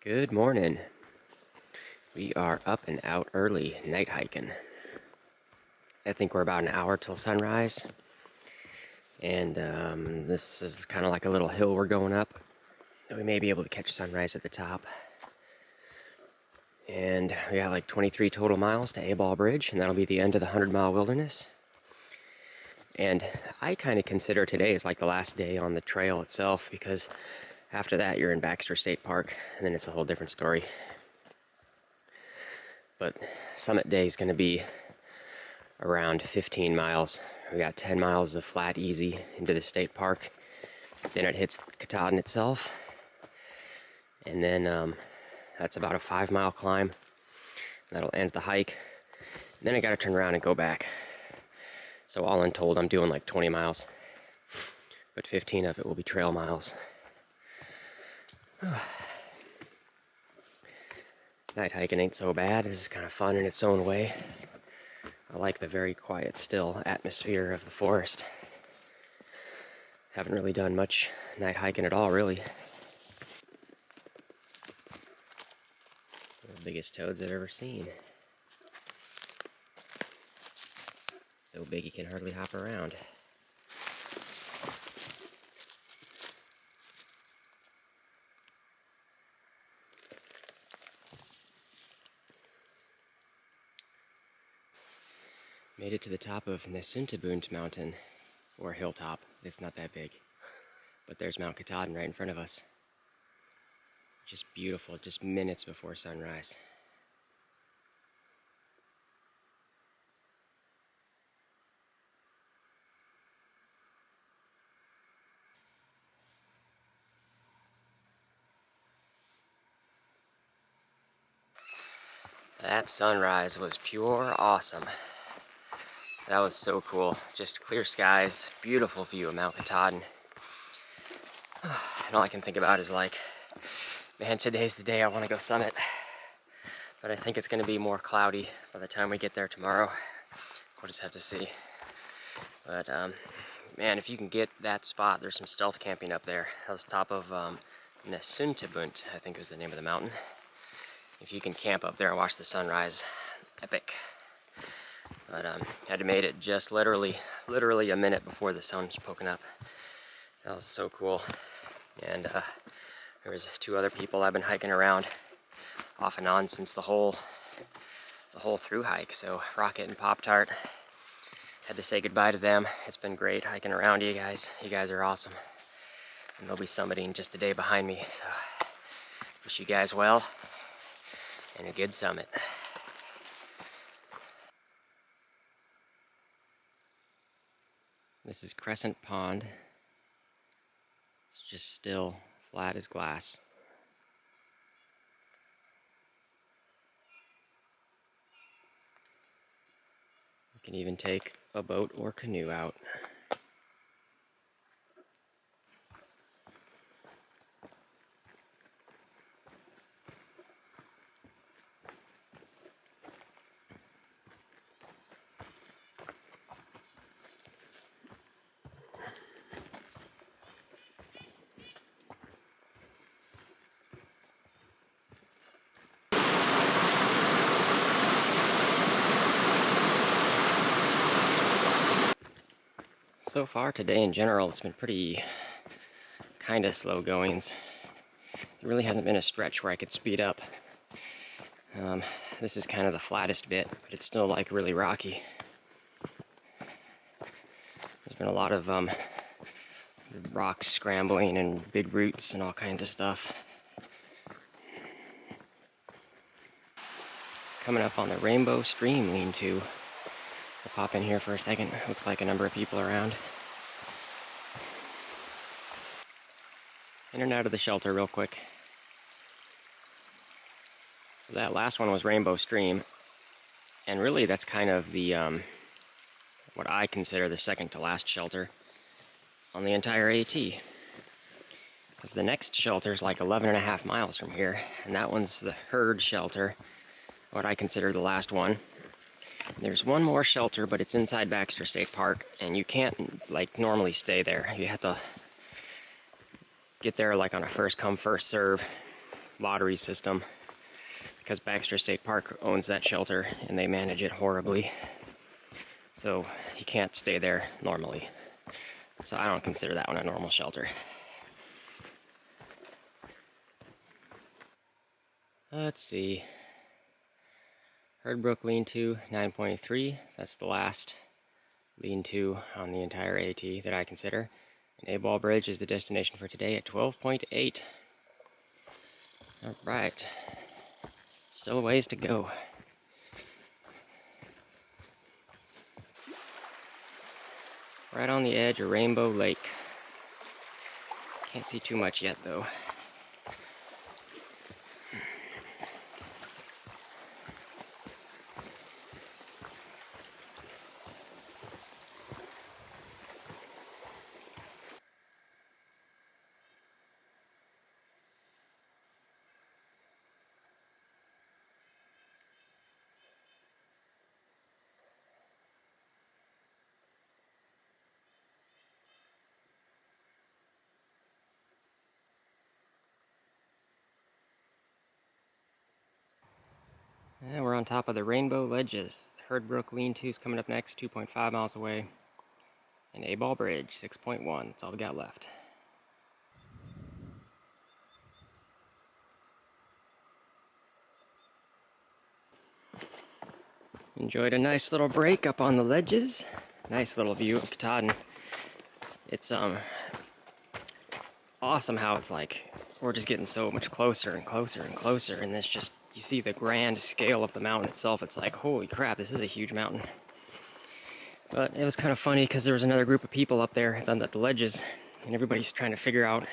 Good morning. We are up and out early, night hiking. I think we're about an hour till sunrise. And this is kind of like a little hill we're going up. We may be able to catch sunrise at the top. And we got like 23 total miles to A-Ball Bridge, and that'll be the end of the 100-mile wilderness. And I kind of consider today as like the last day on the trail itself, because after that you're in Baxter State Park, and then it's a whole different story. But summit day is going to be around 15 miles. We got 10 miles of flat easy into the state park. Then it hits Katahdin itself. And then that's about a 5-mile climb. That'll end the hike. And then I got to turn around and go back. So all in told, I'm doing like 20 miles. But 15 of it will be trail miles. Night hiking ain't so bad. This is kind of fun in its own way. I like the very quiet, still atmosphere of the forest. Haven't really done much night hiking at all, really. The biggest toads I've ever seen. So big he can hardly hop around. Made it to the top of Unsupported mountain, or hilltop. It's not that big. But there's Mount Katahdin right in front of us. Just beautiful, just minutes before sunrise. That sunrise was pure awesome. That was so cool. Just clear skies, beautiful view of Mount Katahdin. And all I can think about is like, man, today's the day I want to go summit. But I think it's going to be more cloudy by the time we get there tomorrow. We'll just have to see. But man, if you can get that spot, there's some stealth camping up there. That was top of Unsupported, I think was the name of the mountain. If you can camp up there and watch the sunrise, epic. But had to made it just literally a minute before the sun's poking up. That was so cool. And there was 2 other people I've been hiking around off and on since the whole through hike. So Rocket and Pop Tart, had to say goodbye to them. It's been great hiking around you guys. You guys are awesome. And they'll be summiting just a day behind me. So wish you guys well and a good summit. This is Crescent Pond. It's just still, flat as glass. You can even take a boat or canoe out. So far today in general, it's been pretty kind of slow goings. There really hasn't been a stretch where I could speed up. This is kind of the flattest bit, but it's still like really rocky. There's been a lot of rocks scrambling and big roots and all kinds of stuff. Coming up on the Rainbow Stream lean-to. I'll pop in here for a second. Looks like a number of people around. In and out of the shelter real quick. So that last one was Rainbow Stream. And really that's kind of the, what I consider the second to last shelter on the entire AT. Because the next shelter is like 11.5 miles from here. And that one's the herd shelter, what I consider the last one. There's one more shelter, but it's inside Baxter State Park, and you can't like normally stay there. You have to get there like on a first come first serve. lottery system, because Baxter State Park owns that shelter and they manage it horribly. So you can't stay there normally. So I don't consider that one a normal shelter. Let's see. Herdbrook Lean-To 9.3. That's the last lean-to on the entire AT that I consider. And A-Ball Bridge is the destination for today at 12.8. Alright. Still a ways to go. Right on the edge of Rainbow Lake. Can't see too much yet though. Yeah, we're on top of the Rainbow Ledges. Herdbrook Lean-To's coming up next, 2.5 miles away. And A-Ball Bridge, 6.1. That's all we got left. Enjoyed a nice little break up on the ledges. Nice little view of Katahdin. It's awesome how it's like we're just getting so much closer and closer and closer, and it's just, you see the grand scale of the mountain itself. It's like, holy crap, this is a huge mountain. But it was kind of funny because there was another group of people up there at the ledges, and everybody's trying to figure out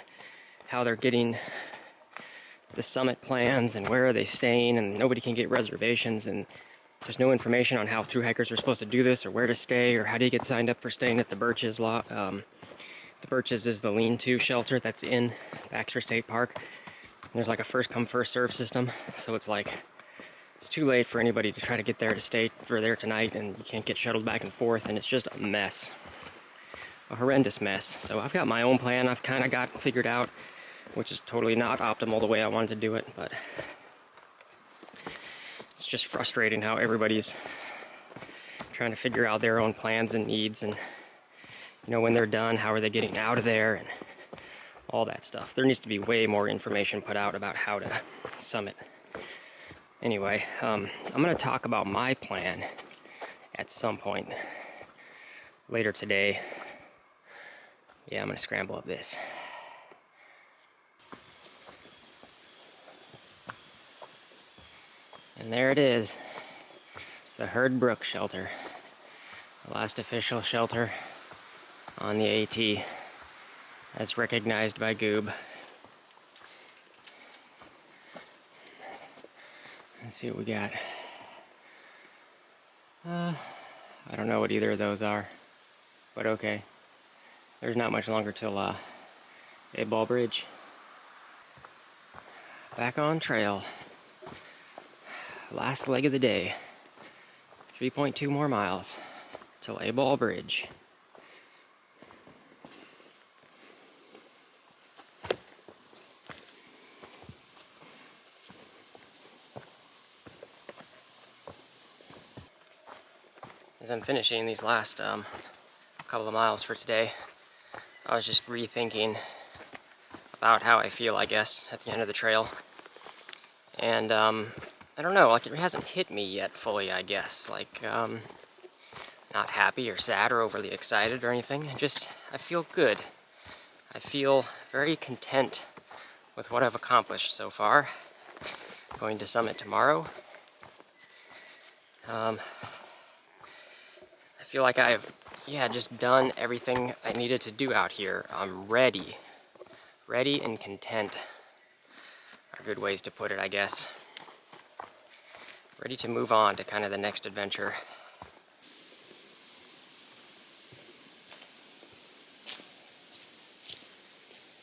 how they're getting the summit plans and where are they staying, and nobody can get reservations, and there's no information on how thru hikers are supposed to do this or where to stay or how do you get signed up for staying at the Birches lot. The Birches is the lean-to shelter that's in Baxter State Park. There's like a first come first serve system, so it's like it's too late for anybody to try to get there to stay for there tonight, and you can't get shuttled back and forth, and it's just a mess, a horrendous mess. So I've got my own plan I've kind of got figured out, which is totally not optimal the way I wanted to do it, but it's just frustrating how everybody's trying to figure out their own plans and needs, and you know, when they're done, how are they getting out of there and all that stuff. There needs to be way more information put out about how to summit. Anyway, I'm going to talk about my plan at some point later today. Yeah, I'm going to scramble up this. And there it is, the Herdbrook shelter, the last official shelter on the AT as recognized by Goob. Let's see what we got. I don't know what either of those are, but okay. There's not much longer till A-Ball Bridge. Back on trail. Last leg of the day. 3.2 more miles till A-Ball Bridge. As I'm finishing these last couple of miles for today, I was just rethinking about how I feel, I guess, at the end of the trail. And I don't know, like it hasn't hit me yet fully, I guess. Like, not happy or sad or overly excited or anything. I feel good. I feel very content with what I've accomplished so far. Going to summit tomorrow. I feel like I've, just done everything I needed to do out here. I'm ready. Ready and content are good ways to put it, I guess. Ready to move on to kind of the next adventure.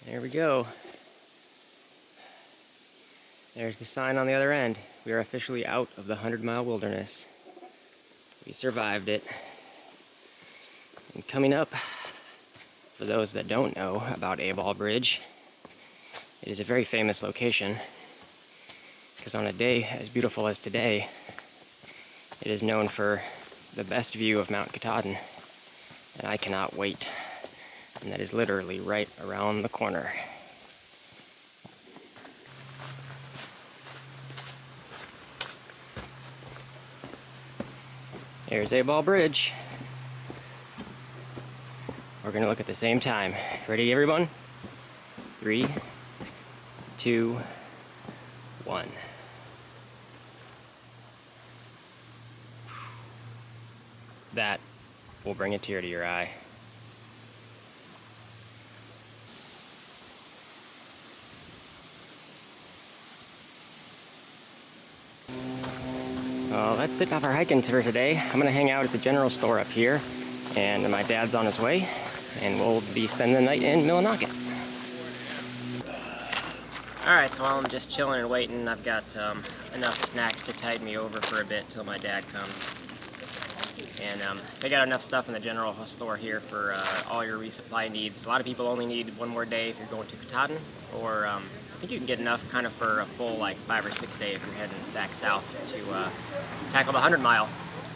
There we go. There's the sign on the other end. We are officially out of the 100-mile wilderness. We survived it. And coming up, for those that don't know about A-Ball Bridge, it is a very famous location. because on a day as beautiful as today, it is known for the best view of Mount Katahdin, and I cannot wait. And that is literally right around the corner. Here's A-Ball Bridge. We're gonna look at the same time. Ready, everyone? 3, 2, 1. That will bring a tear to your eye. Well, that's it of our hiking for today. I'm gonna hang out at the general store up here, and my dad's on his way, and we'll be spending the night in Millinocket. Alright, so while I'm just chilling and waiting, I've got enough snacks to tide me over for a bit until my dad comes. And they got enough stuff in the general store here for all your resupply needs. A lot of people only need one more day if you're going to Katahdin, or I think you can get enough kind of for a full like 5 or 6 day if you're heading back south to tackle the 100-mile.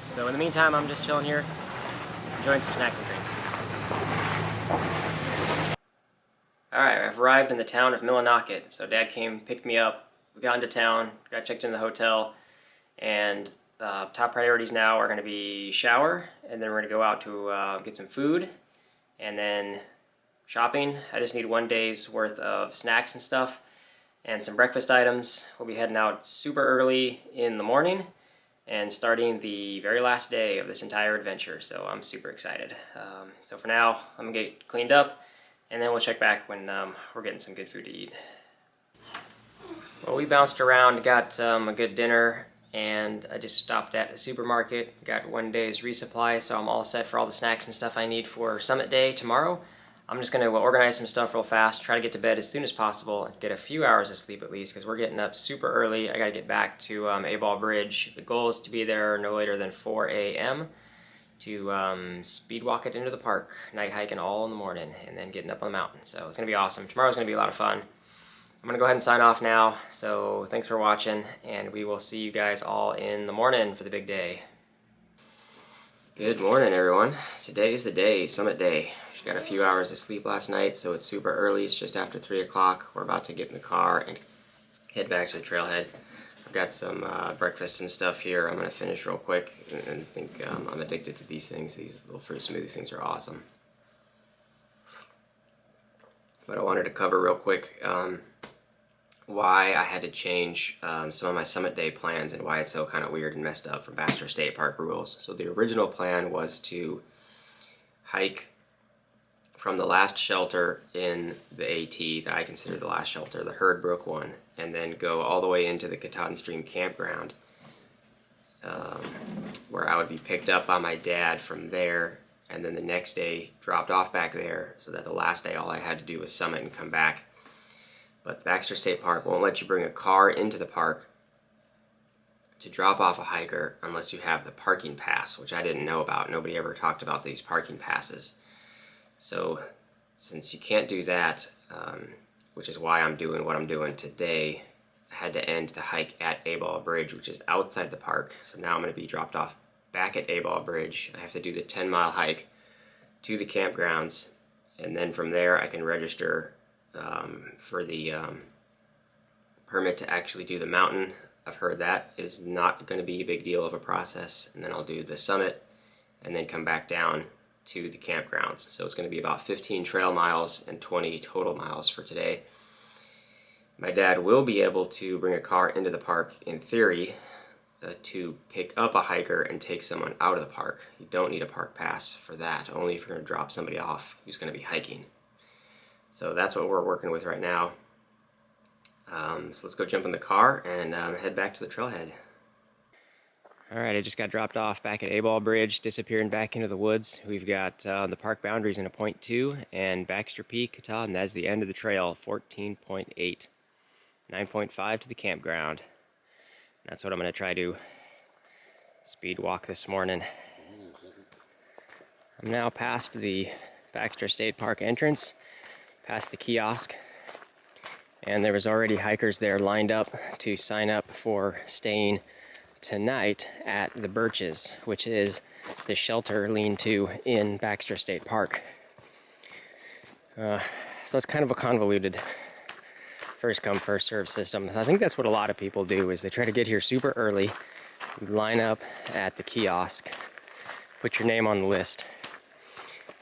So in the meantime, I'm just chilling here, enjoying some snacks and drinks. Alright, I've arrived in the town of Millinocket. So Dad came, picked me up, we got into town, got checked into the hotel, and top priorities now are going to be shower, and then we're going to go out to get some food, and then shopping. I just need 1 day's worth of snacks and stuff, and some breakfast items. We'll be heading out super early in the morning, and starting the very last day of this entire adventure, so I'm super excited. So for now, I'm going to get cleaned up, and then we'll check back when we're getting some good food to eat. Well, we bounced around, got a good dinner, and I just stopped at the supermarket, got 1 day's resupply, so I'm all set for all the snacks and stuff I need for Summit Day tomorrow. I'm just going to organize some stuff real fast, try to get to bed as soon as possible, and get a few hours of sleep at least, because we're getting up super early. I got to get back to A-Ball Bridge. The goal is to be there no later than 4 a.m. to speed walk it into the park, night hiking all in the morning, and then getting up on the mountain. So it's going to be awesome. Tomorrow's going to be a lot of fun. I'm going to go ahead and sign off now, so thanks for watching, and we will see you guys all in the morning for the big day. Good morning, everyone. Today is the day, Summit Day. We got a few hours of sleep last night, so it's super early. It's just after 3 o'clock. We're about to get in the car and head back to the trailhead. I've got some breakfast and stuff here. I'm going to finish real quick, and I think I'm addicted to these things. These little fruit smoothie things are awesome. But I wanted to cover real quick why I had to change some of my Summit Day plans and why it's so kind of weird and messed up from Baxter State Park rules. So the original plan was to hike from the last shelter in the AT that I consider the last shelter, the Herd Brook one, and then go all the way into the Katahdin Stream campground, where I would be picked up by my dad from there, and then the next day dropped off back there, so that the last day all I had to do was summit and come back. But Baxter State Park won't let you bring a car into the park to drop off a hiker unless you have the parking pass, which I didn't know about. Nobody ever talked about these parking passes. So since you can't do that, which is why I'm doing what I'm doing today, I had to end the hike at A-Ball Bridge, which is outside the park. So now I'm going to be dropped off back at A-Ball Bridge. I have to do the 10-mile hike to the campgrounds, and then from there I can register for the permit to actually do the mountain. I've heard that is not going to be a big deal of a process, and then I'll do the summit and then come back down to the campgrounds. So it's going to be about 15 trail miles and 20 total miles for today. My dad will be able to bring a car into the park in theory to pick up a hiker and take someone out of the park. You don't need a park pass for that, only if you're going to drop somebody off who's going to be hiking. So that's what we're working with right now. So let's go jump in the car and head back to the trailhead. Alright, I just got dropped off back at A-Ball Bridge, disappearing back into the woods. We've got the park boundaries in a .2 and Baxter Peak, Katahdin. That's the end of the trail, 14.8. 9.5 to the campground. That's what I'm going to try to speed walk this morning. I'm now past the Baxter State Park entrance, past the kiosk, And there was already hikers there lined up to sign up for staying tonight at the Birches, which is the shelter lean-to in Baxter State Park. So it's kind of a convoluted first come, first serve system. I think that's what a lot of people do, is they try to get here super early, line up at the kiosk, put your name on the list.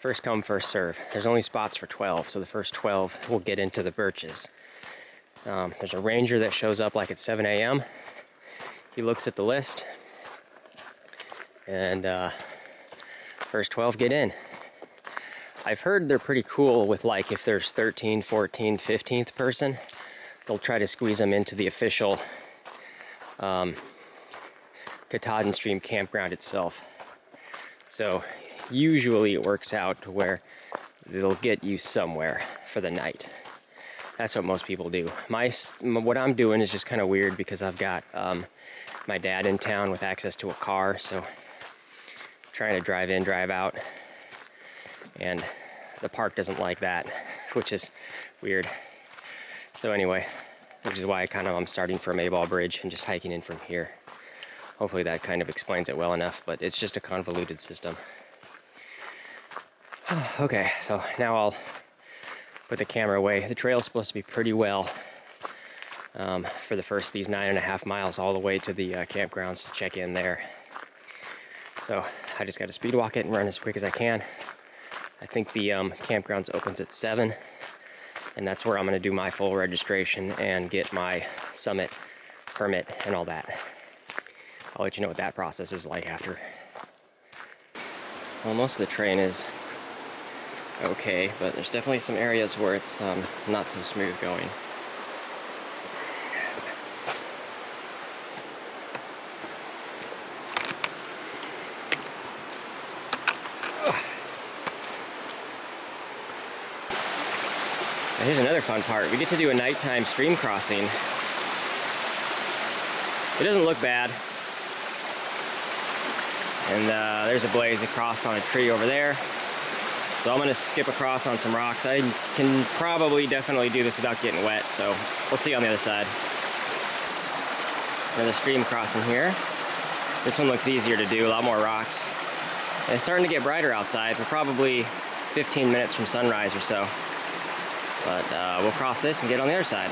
First come, first serve. There's only spots for 12, so the first 12 will get into the Birches. There's a ranger that shows up like at 7 a.m. He looks at the list, and first 12 get in. I've heard they're pretty cool with, like, if there's 13, 14, 15th person, they'll try to squeeze them into the official Katahdin Stream campground itself. So usually it works out to where they'll get you somewhere for the night. That's what most people do. What I'm doing is just kind of weird because I've got my dad in town with access to a car, so I'm trying to drive in, drive out, and the park doesn't like that, which is weird. So anyway, which is why I'm starting from A-Ball Bridge and just hiking in from here. Hopefully that kind of explains it well enough, but it's just a convoluted system. Okay, so now I'll put the camera away. The trail's supposed to be pretty well for the first these 9.5 miles all the way to the campgrounds to check in there. So I just got to speed walk it and run as quick as I can. I think the campgrounds opens at 7, and that's where I'm going to do my full registration and get my summit permit and all that. I'll let you know what that process is like after. Well, most of the terrain is okay, but there's definitely some areas where it's not so smooth going. Now here's another fun part. We get to do a nighttime stream crossing. It doesn't look bad. And there's a blaze across on a tree over there. So I'm gonna skip across on some rocks. I can probably definitely do this without getting wet, so we'll see on the other side. Another stream crossing here. This one looks easier to do, a lot more rocks. And it's starting to get brighter outside. We're probably 15 minutes from sunrise or so. But we'll cross this and get on the other side.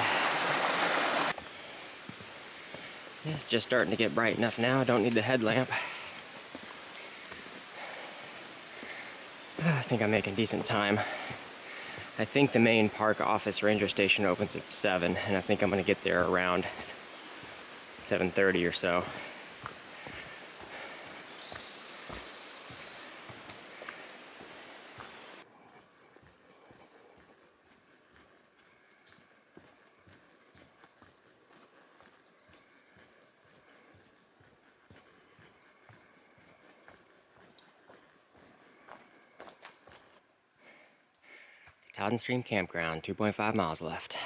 It's just starting to get bright enough now. I don't need the headlamp. I think I'm making decent time. I think the main park office ranger station opens at 7, and I think I'm gonna get there around 7:30 or so. Katahdin Stream Campground, 2.5 miles left.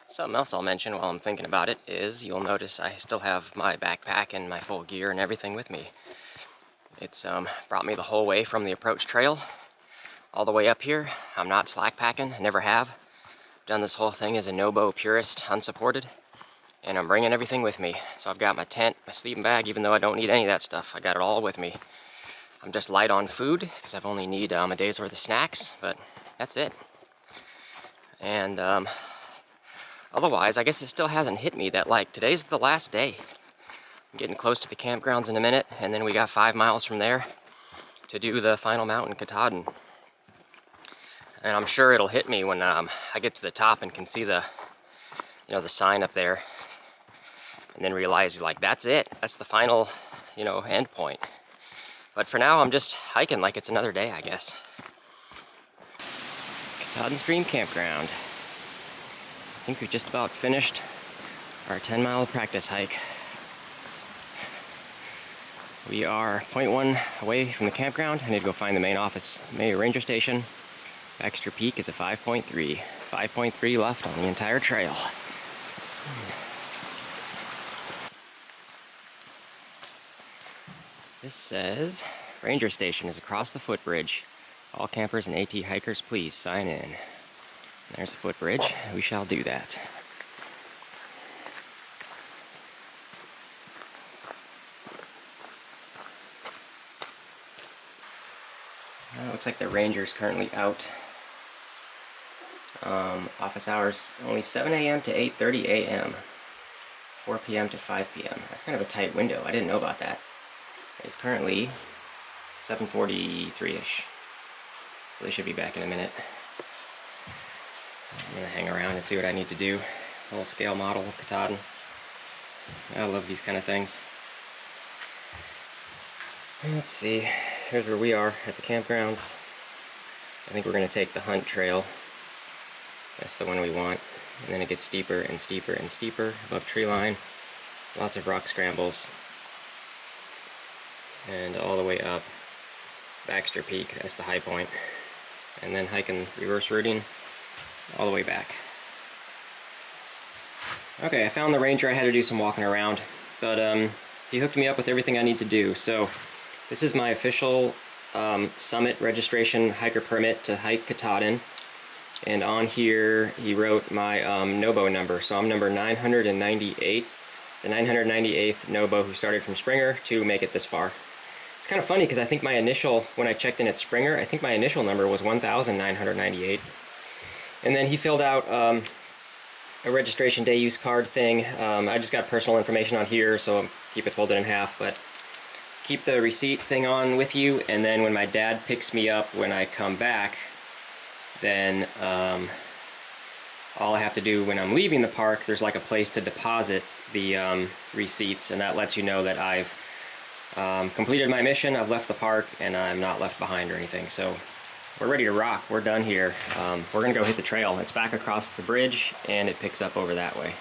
Something else I'll mention while I'm thinking about it is you'll notice I still have my backpack and my full gear and everything with me. It's brought me the whole way from the approach trail all the way up here. I'm not slack packing, never have. Done this whole thing as a NOBO Purist, unsupported, and I'm bringing everything with me. So I've got my tent, my sleeping bag, even though I don't need any of that stuff. I got it all with me. I'm just light on food because I've only need a day's worth of snacks, but that's it. And otherwise, I guess it still hasn't hit me that, like, today's the last day. I'm getting close to the campgrounds in a minute, and then we got 5 miles from there to do the final mountain, Katahdin. And I'm sure it'll hit me when I get to the top and can see the, the sign up there, and then realize, like, that's it. That's the final, end point. But for now, I'm just hiking like it's another day, I guess. Katahdin Stream Campground. I think we just about finished our 10-mile practice hike. We are 0.1 away from the campground. I need to go find the main office, main ranger station. Baxter Peak is a 5.3. 5.3 left on the entire trail. This says, Ranger Station is across the footbridge. All campers and AT hikers, please sign in. There's a footbridge. We shall do that. Looks like the ranger's currently out. Office hours only 7 a.m. to 8:30 a.m. 4 p.m. to 5 p.m. That's kind of a tight window. I didn't know about that. It's currently 7:43-ish. So they should be back in a minute. I'm gonna hang around and see what I need to do. A little scale model of Katahdin. I love these kind of things. Let's see. Here's where we are at the campgrounds. I think we're gonna take the hunt trail. That's the one we want. And then it gets steeper and steeper and steeper above tree line. Lots of rock scrambles. And all the way up Baxter Peak, that's the high point. And then hiking reverse routing all the way back. Okay, I found the ranger. I had to do some walking around, but he hooked me up with everything I need to do. So this is my official summit registration hiker permit to hike Katahdin. And on here, he wrote my NOBO number. So I'm number 998, the 998th NOBO who started from Springer to make it this far. It's kind of funny because I think my initial, when I checked in at Springer, I think my initial number was 1,998. And then he filled out a registration day use card thing. I just got personal information on here, so I'll keep it folded in half, but keep the receipt thing on with you, and then when my dad picks me up when I come back, then all I have to do when I'm leaving the park, there's like a place to deposit the receipts, and that lets you know that I've completed my mission, I've left the park, and I'm not left behind or anything. So we're ready to rock. We're done here. We're gonna go hit the trail. It's back across the bridge, and it picks up over that way.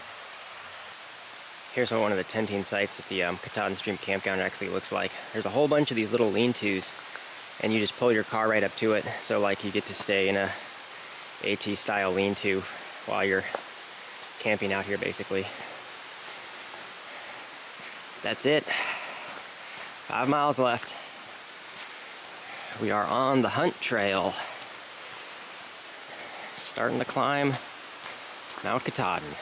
Here's what one of the tenting sites at the Katahdin Stream Campground actually looks like. There's a whole bunch of these little lean-tos, and you just pull your car right up to it. So like you get to stay in a AT style lean-to while you're camping out here basically. That's it. 5 miles left. We are on the hunt trail. Starting to climb Mount Katahdin.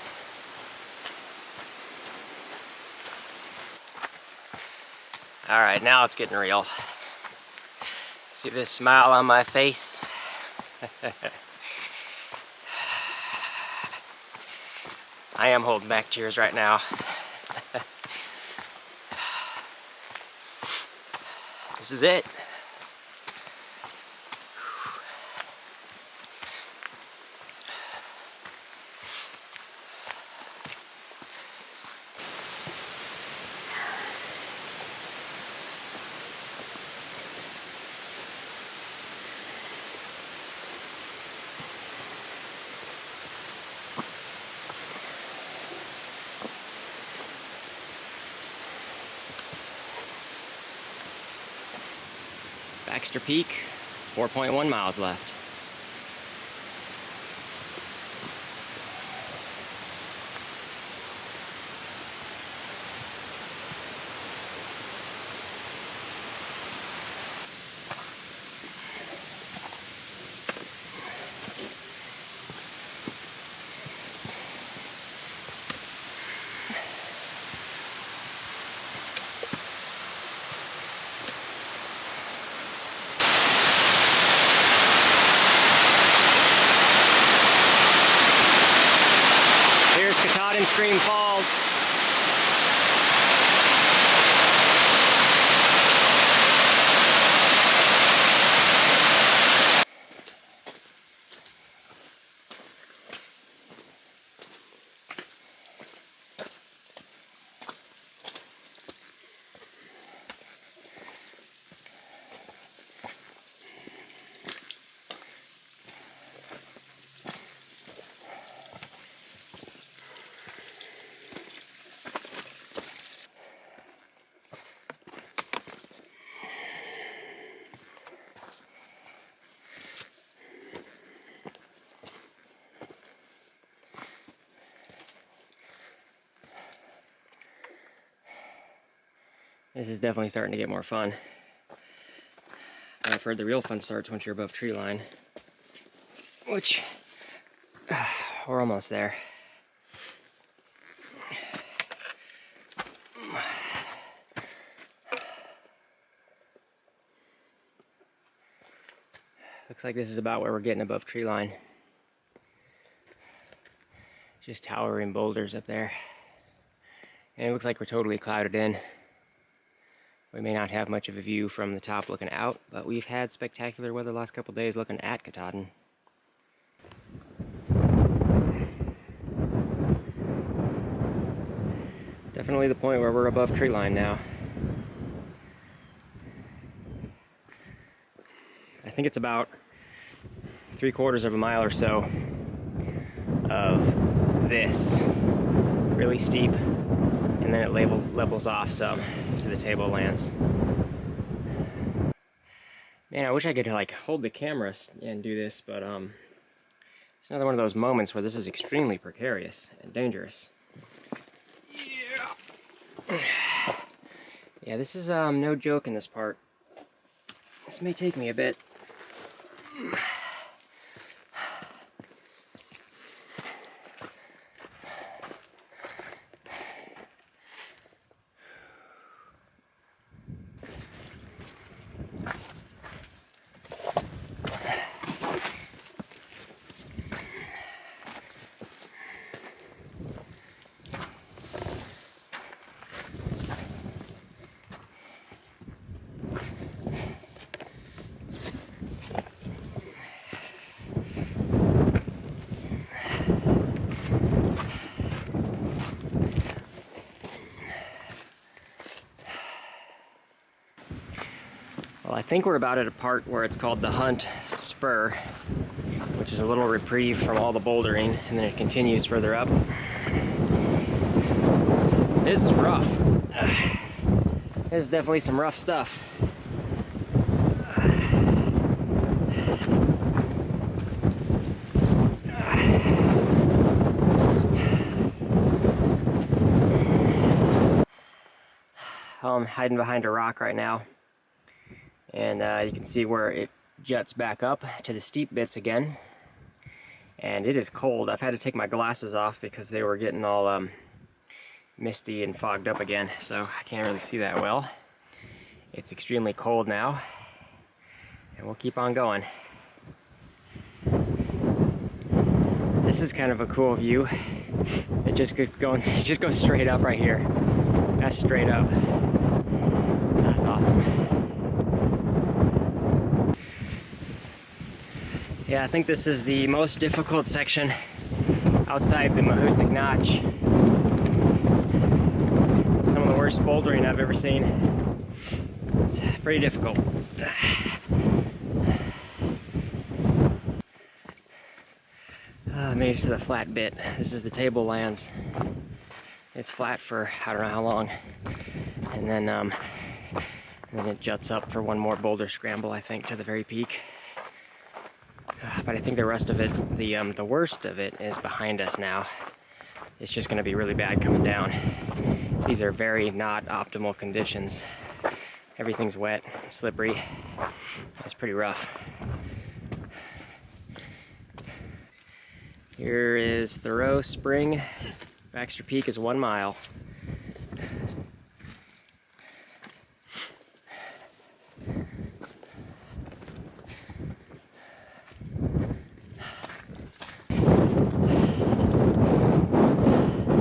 All right, now it's getting real. See this smile on my face? I am holding back tears right now. This is it. Baxter Peak, 4.1 miles left. This is definitely starting to get more fun. But I've heard the real fun starts once you're above tree line, which we're almost there. Looks like this is about where we're getting above tree line. Just towering boulders up there. And it looks like we're totally clouded in. We may not have much of a view from the top looking out, but we've had spectacular weather the last couple days looking at Katahdin. Definitely the point where we're above tree line now. I think it's about 3/4 of a mile or so of this, really steep, and then it levels off some to the tablelands. Man, I wish I could like hold the camera and do this, but it's another one of those moments where this is extremely precarious and dangerous. Yeah, this is no joke in this part. This may take me a bit. Well, I think we're about at a part where it's called the Hunt Spur, which is a little reprieve from all the bouldering, and then it continues further up. This is rough. This is definitely some rough stuff. I'm hiding behind a rock right now. And you can see where it juts back up to the steep bits again. And it is cold. I've had to take my glasses off because they were getting all misty and fogged up again, so I can't really see that well. It's extremely cold now, and we'll keep on going. This is kind of a cool view. It just goes straight up right here. That's straight up. That's awesome. Yeah, I think this is the most difficult section outside the Mahoosic Notch. Some of the worst bouldering I've ever seen. It's pretty difficult. I made it to the flat bit. This is the tablelands. It's flat for I don't know how long. And then it juts up for one more boulder scramble, I think, to the very peak. But I think the rest of it, the worst of it, is behind us now. It's just going to be really bad coming down. These are very not optimal conditions. Everything's wet, slippery. It's pretty rough. Here is Thru Spring. Baxter Peak is 1 mile.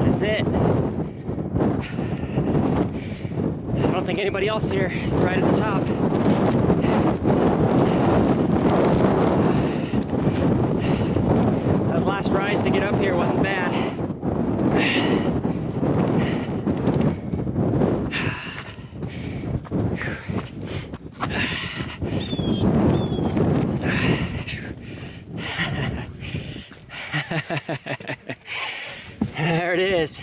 That's it. I don't think anybody else here is right at the top. That last rise to get up here wasn't bad. There it is.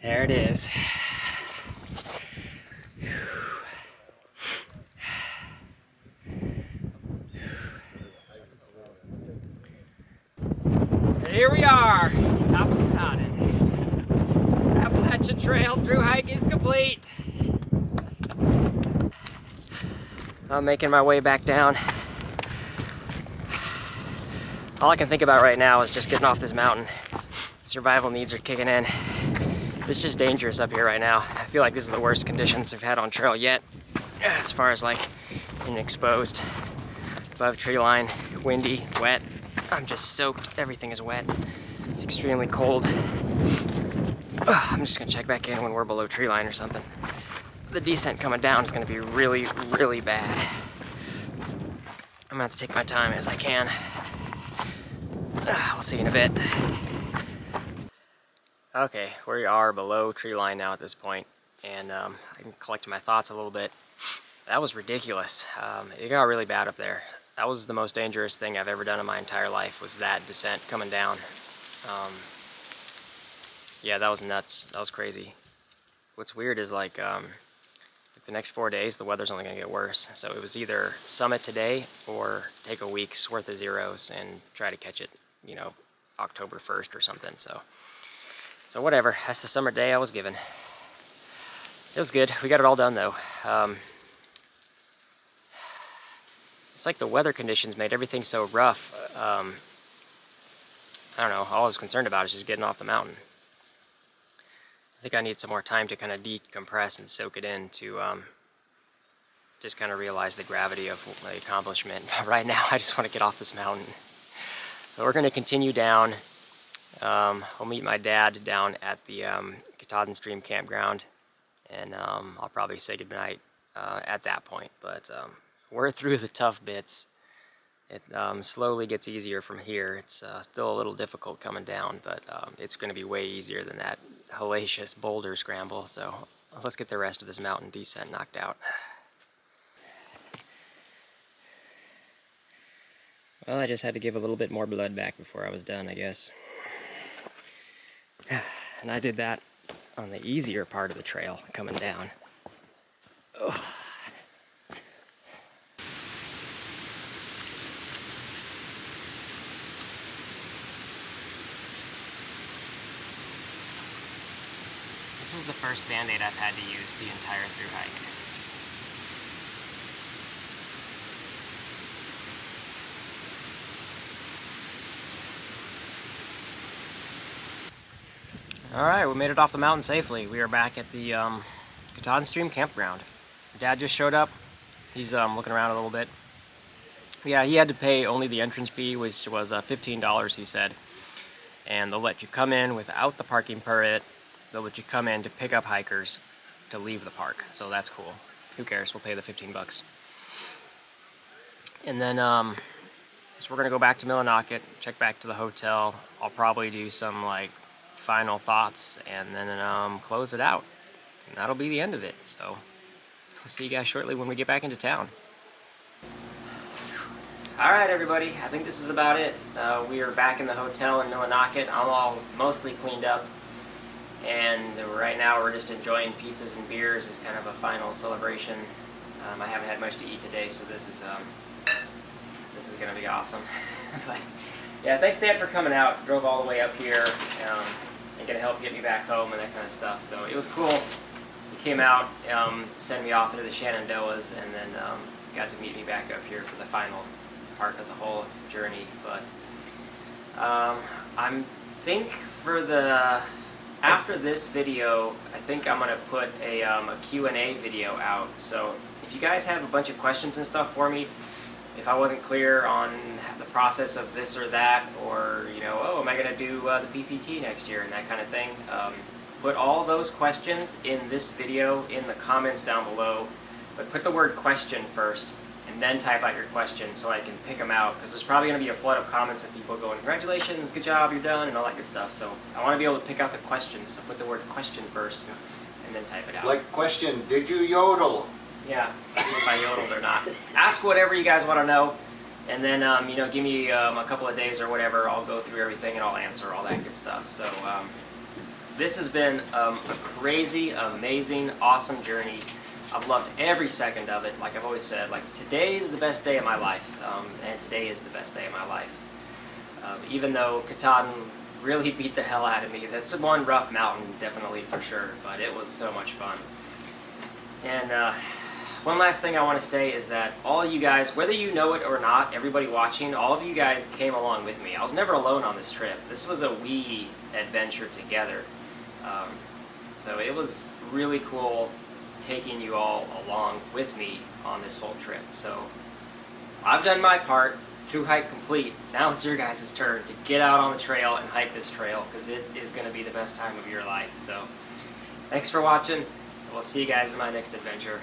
There it is. Here we are, top of Katahdin. Appalachian Trail through hike is complete. I'm making my way back down. All I can think about right now is just getting off this mountain. Survival needs are kicking in. It's just dangerous up here right now. I feel like this is the worst conditions I've had on trail yet, as far as like being exposed. Above tree line, windy, wet. I'm just soaked. Everything is wet. It's extremely cold. I'm just gonna check back in when we're below tree line or something. The descent coming down is gonna be really, really bad. I'm gonna have to take my time as I can. We'll see you in a bit. Okay, we are below tree line now at this point, and I can collect my thoughts a little bit. That was ridiculous. It got really bad up there. That was the most dangerous thing I've ever done in my entire life, was that descent coming down. Yeah, that was nuts. That was crazy. What's weird is like the next 4 days, the weather's only gonna get worse. So it was either summit today or take a week's worth of zeros and try to catch it, you know, October 1st or something. So whatever, that's the summer day I was given. It was good. We got it all done though. It's like the weather conditions made everything so rough. I don't know, all I was concerned about is just getting off the mountain. I think I need some more time to kind of decompress and soak it in to just kind of realize the gravity of the accomplishment. Right now, I just want to get off this mountain. So we're going to continue down. I'll meet my dad down at the Katahdin Stream campground, and I'll probably say goodnight at that point. But we're through the tough bits. It slowly gets easier from here. It's still a little difficult coming down, but it's going to be way easier than that hellacious boulder scramble. So let's get the rest of this mountain descent knocked out. Well, I just had to give a little bit more blood back before I was done, I guess. And I did that on the easier part of the trail coming down. Ugh. This is the first Band-Aid I've had to use the entire through hike. Alright, we made it off the mountain safely. We are back at the Katahdin Stream campground. Dad just showed up. He's looking around a little bit. Yeah, he had to pay only the entrance fee, which was $15, he said. And they'll let you come in without the parking permit. They'll let you come in to pick up hikers to leave the park. So that's cool. Who cares? We'll pay the 15 bucks. And then, so we're going to go back to Millinocket, check back to the hotel. I'll probably do some, like, final thoughts and then close it out. And that'll be the end of it. So, we'll see you guys shortly when we get back into town. Alright, everybody. I think this is about it. We are back in the hotel in Millinocket. I'm all mostly cleaned up. And right now we're just enjoying pizzas and beers as kind of a final celebration. I haven't had much to eat today, so this is gonna be awesome. But yeah, thanks Dad for coming out. Drove all the way up here and gonna help get me back home and that kind of stuff. So it was cool. He came out, sent me off into the Shenandoahs, and then got to meet me back up here for the final part of the whole journey. But I think for the after this video, I think I'm going to put a Q&A video out. So if you guys have a bunch of questions and stuff for me, if I wasn't clear on the process of this or that, or, you know, oh, am I going to do the PCT next year and that kind of thing, put all those questions in this video in the comments down below. But put the word question first, and then type out your question so I can pick them out, because there's probably going to be a flood of comments of people going, congratulations, good job, you're done, and all that good stuff. So I want to be able to pick out the questions, so put the word question first, and then type it out. Like question, did you yodel? Yeah, if I yodeled or not. Ask whatever you guys want to know, and then, you know, give me a couple of days or whatever, I'll go through everything and I'll answer all that good stuff. So this has been a crazy, amazing, awesome journey. I've loved every second of it. Like I've always said, like today is the best day of my life, and today is the best day of my life. Even though Katahdin really beat the hell out of me. That's one rough mountain, definitely for sure, but it was so much fun. And one last thing I want to say is that all you guys, whether you know it or not, everybody watching, all of you guys came along with me. I was never alone on this trip. This was a we adventure together. So it was really cool taking you all along with me on this whole trip. So I've done my part. Through hike complete. Now it's your guys' turn to get out on the trail and hike this trail, because it is going to be the best time of your life. So thanks for watching. We'll see you guys in my next adventure.